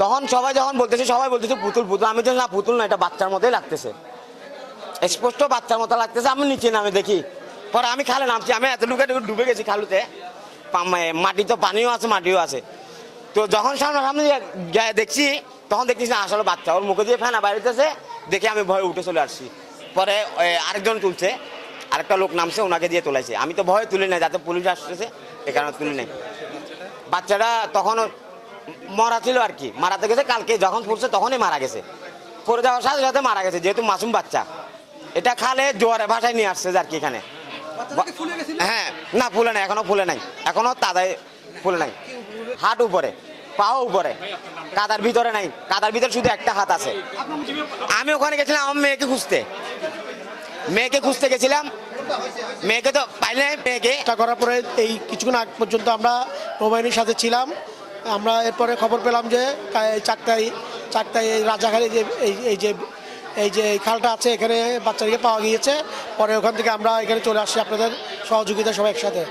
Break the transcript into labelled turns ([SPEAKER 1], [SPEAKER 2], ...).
[SPEAKER 1] তখন যখন সবাই বলতেছে পুতুল পুতুল, আমি তো না পুতুল না, এটা বাচ্চার মতোই লাগতেছে, স্পষ্ট বাচ্চার মতো লাগতেছে। আমি নিচে নামে দেখি, পরে আমি খালে নামছি, আমি এতটুকু ডুবে গেছি খালুতে, মাটি তো পানিও আছে মাটিও আছে। তো যখন সামনে দেখছি, তখন দেখছি না আসলে বাচ্চা, ওর মুখে দিয়ে ফেনা বাইরেতেছে, দেখে আমি ভয়ে উঠে চলে আসছি। পরে আরেকজন তুলছে, আরেকটা লোক নামছে, ওনাকে দিয়ে তোলাইছে। আমি তো ভয়ে তুলি নাই, যাতে পুলিশ আসতেছে এ কারণে তুলি নাই। বাচ্চাটা তখন মরা ছিল আর কি, মারাতে গেছে, কালকে যখন পড়ছে তখনই মারা গেছে, পড়ে যাওয়ার সাথে সাথে মারা গেছে, যেহেতু মাসুম বাচ্চা। এটা খালে জোয়ারে ভাষায় নিয়ে আসছে আর কি এখানে। হ্যাঁ, না ফুলে নাই, এখনো ফুলে নাই, এখনো তাদায় ফুলে নাই। হাত উপরে, পাও উপরে, কাদার ভিতরে নাই, কাদার ভিতরে শুধু একটা হাত আছে। আমি ওখানে গেছিলাম আমার মেয়েকে খুঁজতে গেছিলাম, মেয়েকে তো পাই নাই। মেয়েকে
[SPEAKER 2] করার পরে এই কিছুক্ষণ আগ পর্যন্ত আমরা নৌবাহিনীর সাথে ছিলাম। আমরা এরপরে খবর পেলাম যে চাকতাই রাজাখালী যে এই যে খালটা আছে, এখানে বাচ্চাদেরকে পাওয়া গিয়েছে। পরে ওখান থেকে আমরা এখানে চলে আসছি আপনাদের সহযোগিতা সবাই একসাথে।